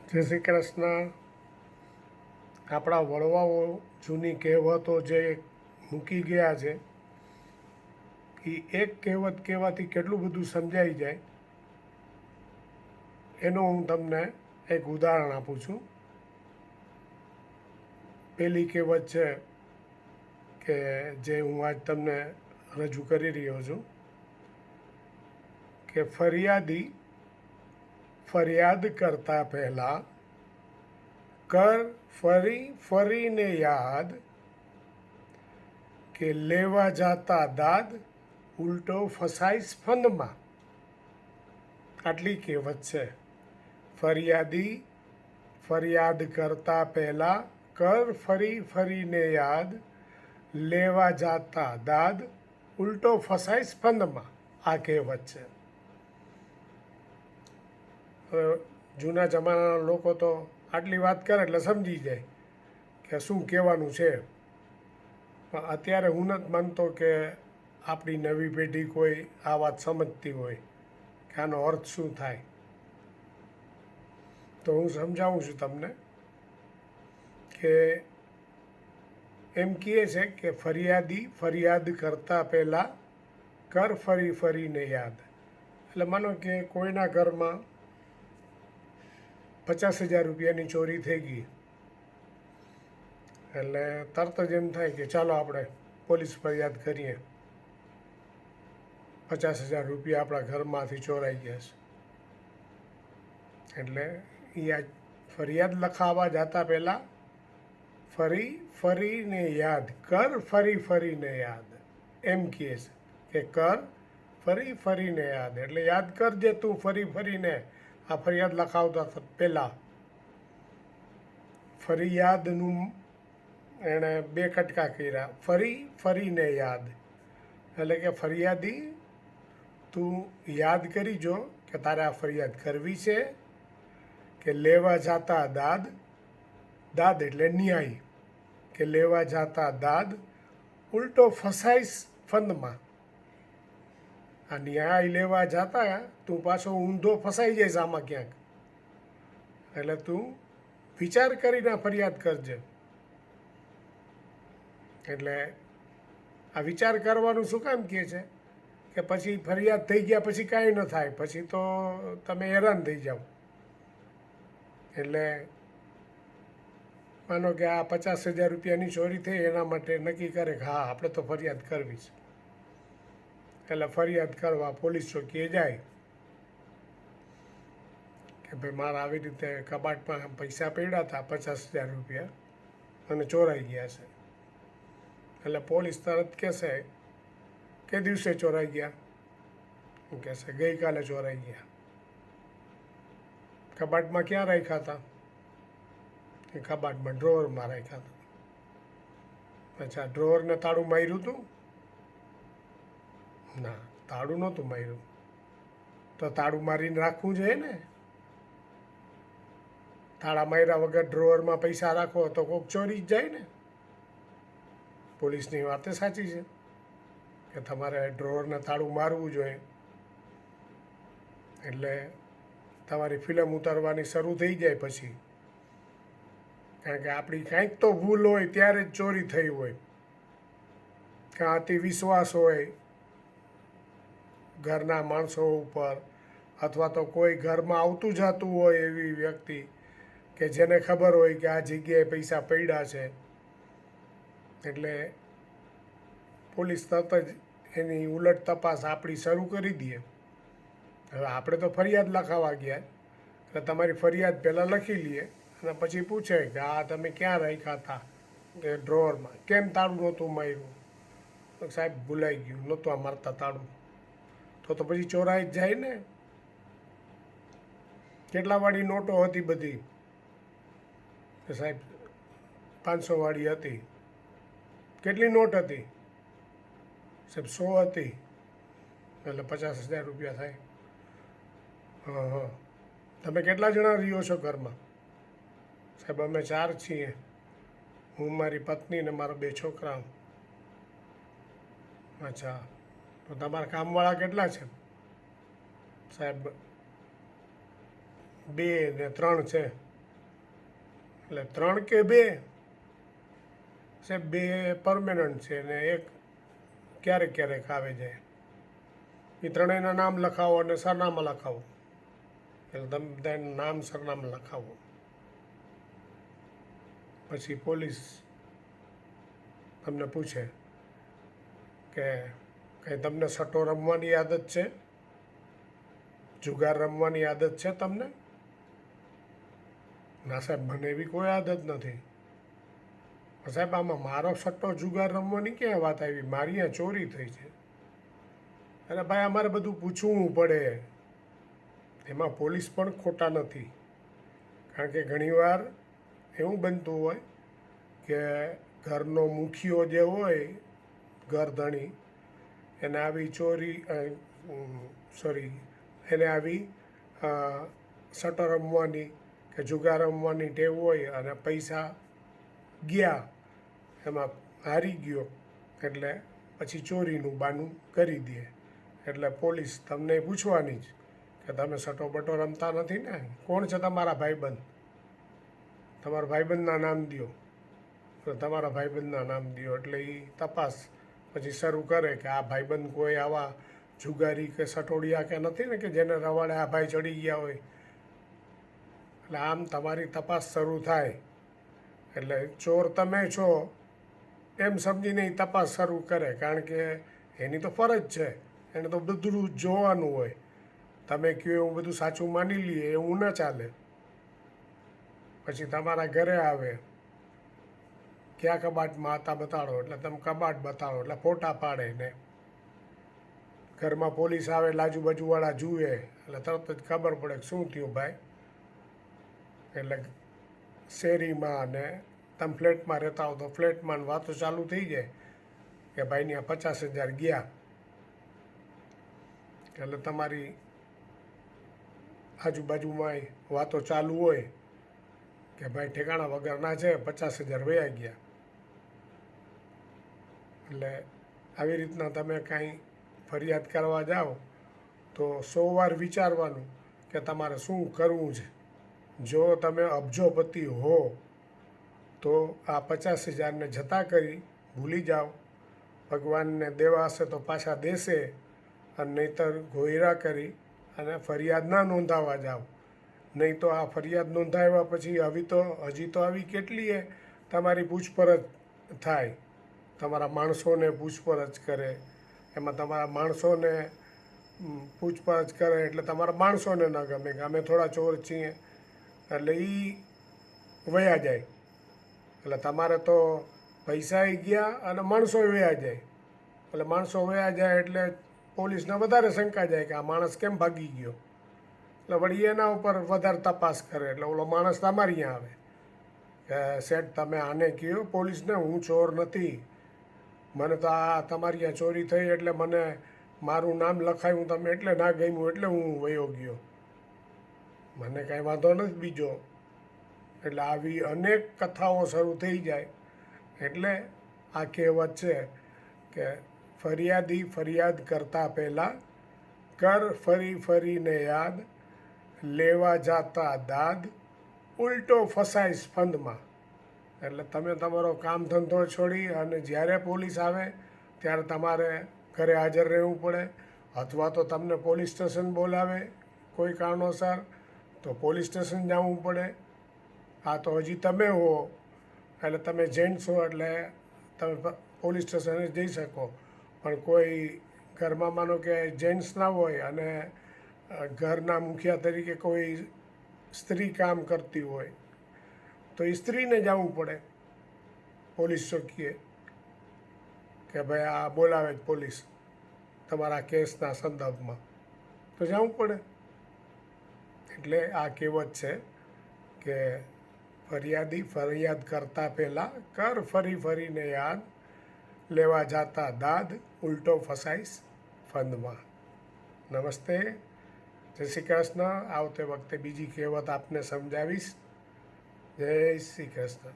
જય શ્રી કૃષ્ણ. આપણા વડવાઓ જૂની કહેવતો જે મૂકી ગયા છે એ એક કહેવત કહેવાથી કેટલું બધું સમજાઈ જાય એનું હું તમને એક ઉદાહરણ આપું છું. પહેલી કહેવત છે કે જે હું આજ તમને રજૂ કરી રહ્યો છું કે ફરિયાદી ફરિયાદ કરતા પહેલાં કર ફરી ફરીને યાદ કે લેવા જાતા દાદ ઉલટો ફસાઈશ ફંદમાં. આટલી કહેવત છે. ફરિયાદી ફરિયાદ કરતા પહેલાં કર ફરી ફરીને યાદ લેવા જાતા દાદ ઉલટો ફસાઈશ ફંદમાં. આ કહેવત છે. જૂના જમાનાના લોકો તો આટલી વાત કરે એટલે સમજી જાય કે શું કહેવાનું છે. પણ અત્યારે હું નથી માનતો કે આપણી નવી પેઢી કોઈ આ વાત સમજતી હોય કે આનો અર્થ શું થાય. તો હું સમજાવું છું તમને કે એમ કહે છે કે ફરિયાદી ફરિયાદ કરતાં પહેલાં કર ફરી ફરીને યાદ. એટલે માનો કે કોઈના ઘરમાં 50,000 રૂપિયાની ચોરી થઈ ગઈ એટલે તરત જ એમ થાય કે ચાલો આપણે પોલીસ ફરિયાદ કરીએ. 50,000 રૂપિયા આપણા ઘરમાંથી ચોરાઈ ગયા છે એટલે એ આ ફરિયાદ લખાવવા જતા પહેલાં ફરી ફરીને યાદ કર ફરી ફરીને યાદ એમ કહે છે કે કર ફરી ફરીને યાદ. એટલે યાદ કરજે તું ફરી ફરીને આ ફરિયાદ લખાવતા પહેલાં. ફરિયાદનું એણે 2 કટકા કર્યા. ફરી ફરીને યાદ એટલે કે ફરિયાદી તું યાદ કરી જો કે તારે આ ફરિયાદ કરવી છે કે લેવા જાતા દાદ. દાદ એટલે ન્યાય કે લેવા જાતા દાદ ઉલટો ફસાઈશ ફંદમાં. આ ન્યાય લેવા જાતા તું પાછો ઊંધો ફસાઈ જઈશ આમાં ક્યાંક. એટલે તું વિચાર કરીને ફરિયાદ કરજે. એટલે આ વિચાર કરવાનું શું કામ કહે છે કે પછી ફરિયાદ થઈ ગયા પછી કાંઈ ન થાય, પછી તો તમે હેરાન થઈ જાઓ. એટલે માનો કે આ 50,000 રૂપિયાની ચોરી થઈ એના માટે નક્કી કરે કે હા આપણે તો ફરિયાદ કરવી છે. એટલે ફરિયાદ કરવા પોલીસ ચોકીએ જાય કે ભાઈ મારા આવી રીતે કબાટમાં પૈસા પડ્યા હતા 50,000 રૂપિયા અને ચોરાઈ ગયા છે. એટલે પોલીસ તરત કહેશે કે દિવસે ચોરાઈ ગયા. કહેશે ગઈકાલે ચોરાઈ ગયા. કબાટમાં ક્યાં રાખ્યા હતા? એ કબાટમાં ડ્રોવરમાં રાખ્યા હતા. અચ્છા, ડ્રોવરને તાળું માર્યું હતું? ના, તાળું નહોતું માર્યું. તો તાળું મારીને રાખવું જોઈએ ને. તાળા માર્યા વગર ડ્રોવરમાં પૈસા રાખો તો કોઈક ચોરી જ જાય ને. પોલીસની વાત સાચી છે કે તમારે ડ્રોવરને તાળું મારવું જોઈએ. એટલે તમારી ફિલ્મ ઉતારવાની શરૂ થઈ જાય પછી. કારણ કે આપણી કાંઈક તો ભૂલ હોય ત્યારે જ ચોરી થઈ હોય. કાં અતિ વિશ્વાસ હોય ઘરના માણસો ઉપર, અથવા તો કોઈ ઘરમાં આવતું જતું હોય એવી વ્યક્તિ કે જેને ખબર હોય કે આ જગ્યાએ પૈસા પડ્યા છે. એટલે પોલીસ તરત જ એની ઉલટ તપાસ આપણી શરૂ કરી દે. હવે આપણે તો ફરિયાદ લખાવા ગયા એટલે તમારી ફરિયાદ પહેલાં લખી લઈએ અને પછી પૂછે કે આ તમે ક્યાં રાખ્યા હતા? કે ડ્રોવરમાં. કેમ તાળું નહોતું માર્યું? સાહેબ ભૂલાઈ ગયું, નહોતું આ મારતા તાળું. તો પછી ચોરાઈ જ જાય ને. કેટલા વાળી નોટો હતી બધી? સાહેબ 500 વાળી હતી. કેટલી નોટ હતી? સાહેબ 100 હતી. એટલે 50,000 રૂપિયા થાય. હા હા. તમે કેટલા જણા રહ્યો છો ઘરમાં? સાહેબ અમે 4 છીએ. હું, મારી પત્ની ને મારા 2 છોકરા. અચ્છા, તો તમારા કામવાળા કેટલા છે? સાહેબ 2 ને 3 છે. એટલે 3 કે 2? સાહેબ 2 પરમેનન્ટ છે ને એક ક્યારેક ક્યારેક આવે જાય. એ ત્રણેયના નામ લખાવો અને સરનામા લખાવો. એટલે તમે બધાનું નામ સરનામા લખાવો. પછી પોલીસ તમને પૂછે કે કંઈ તમને સટ્ટો રમવાની આદત છે? જુગાર રમવાની આદત છે તમને? ના સાહેબ, મને એવી કોઈ આદત નથી. સાહેબ, આમાં મારો સટ્ટો જુગાર રમવાની ક્યાં વાત આવી? મારી અહીંયા ચોરી થઈ છે. અરે ભાઈ, અમારે બધું પૂછવું પડે. એમાં પોલીસ પણ ખોટા નથી. કારણ કે ઘણીવાર એવું બનતું હોય કે ઘરનો મુખિયો જે હોય, ઘરધણી, એને આવી એને આવી સટ્ટો રમવાની કે જુગાર રમવાની ટેવ હોય અને પૈસા ગયા, એમાં હારી ગયો, એટલે પછી ચોરીનું બાનું કરી દે. એટલે પોલીસ તમને પૂછવાની જ કે તમે સટ્ટો બટ્ટો રમતા નથી ને? કોણ છે તમારા ભાઈબંધ? તમારા ભાઈબંધના નામ દો. તો તમારા ભાઈબંધના નામ દો એટલે એ તપાસ પછી શરૂ કરે કે આ ભાઈબંધ કોઈ આવા જુગારી કે સટોડિયા કે નથી ને કે જેને રવાડે આ ભાઈ ચડી ગયા હોય. એટલે આમ તમારી તપાસ શરૂ થાય. એટલે ચોર તમે છો એમ સમજીને એ તપાસ શરૂ કરે, કારણ કે એની તો ફરજ છે. એને તો બધું જોવાનું હોય. તમે કહો એવું બધું સાચું માની લઈએ એવું ન ચાલે. પછી તમારા ઘરે આવે, ક્યાં કબાટમાં હતા બતાડો, એટલે તમે કબાટ બતાડો એટલે ફોટા પાડે ને ઘરમાં પોલીસ આવે એટલે આજુબાજુવાળા જુએ એટલે તરત જ ખબર પડે કે શું થયું ભાઈ. એટલે શેરીમાં ને તમે ફ્લેટમાં રહેતા હો તો ફ્લેટમાં વાતો ચાલુ થઈ જાય કે ભાઈની આ 50,000 ગયા. એટલે તમારી આજુબાજુમાં વાતો ચાલુ હોય કે ભાઈ ઠેકાણા વગરના છે, 50,000 વયા ગયા. એટલે આવી રીતના તમે કાંઈ ફરિયાદ કરવા જાઓ તો 100 વાર વિચારવાનું કે તમારે શું કરવું છે. જો તમે અબજોપતિ હો તો આ 50,000ને જતા કરી ભૂલી જાઓ. ભગવાનને દેવા હશે તો પાછા દેશે, અને નહીંતર ગોયરા કરી અને ફરિયાદ ના નોંધાવા જાઓ. નહીં તો આ ફરિયાદ નોંધાવ્યા પછી હજી તો આવી કેટલીય તમારી પૂછપરછ થાય. તમારા માણસોને પૂછપરછ કરે, એમાં તમારા માણસોને પૂછપરછ કરે એટલે તમારા માણસોને ન ગમે કે અમે થોડા ચોર છીએ, એટલે એ વયા જાય. એટલે તમારે તો પૈસાય ગયા અને માણસોય વયા જાય. એટલે માણસો વયા જાય એટલે પોલીસને વધારે શંકા જાય કે આ માણસ કેમ ભાગી ગયો. એટલે વળી એના ઉપર વધારે તપાસ કરે. એટલે ઓલો માણસ તમારી અહીંયા આવે કે શેઠ તમે આને કહો પોલીસને હું ચોર નથી, મને તો આ તમારી અહીંયા ચોરી થઈ એટલે મને મારું નામ લખાયું તમે એટલે ના ગમ્યું એટલે હું વયો ગયો, મને કાંઈ વાંધો નથી બીજો. એટલે આવી અનેક કથાઓ શરૂ થઈ જાય. એટલે આ કહેવત છે કે ફરિયાદી ફરિયાદ કરતાં પહેલાં કર ફરી ફરીને યાદ, લેવા જાતા દાદ, ઉલટો ફસાઈશ ફંદમાં. એટલે તમે તમારો કામ ધંધો છોડી અને જ્યારે પોલીસ આવે ત્યારે તમારે ઘરે હાજર રહેવું પડે, અથવા તો તમને પોલીસ સ્ટેશન બોલાવે કોઈ કારણોસર તો પોલીસ સ્ટેશન જવું પડે. આ તો હજી તમે હો એટલે તમે જેન્ટ્સ હો એટલે તમે પોલીસ સ્ટેશને જઈ શકો. પણ કોઈ ઘરમાં માનો કે જેન્ટ્સ ના હોય અને ઘરના મુખિયા તરીકે કોઈ સ્ત્રી કામ કરતી હોય તો એ સ્ત્રીને જવું પડે પોલીસ ચોકીએ કે ભાઈ આ બોલાવે જ પોલીસ તમારા કેસના સંદર્ભમાં, તો જવું પડે. એટલે આ કહેવત છે કે ફરિયાદી ફરિયાદ કરતાં પહેલાં કર ફરી ફરીને યાદ, લેવા જાતા દાદ, ઉલટો ફસાઈશ ફંદમાં. નમસ્તે, જય શ્રી કૃષ્ણ. આવતે વખતે બીજી કહેવત આપને સમજાવીશ. જય શ્રી કૃષ્ણ.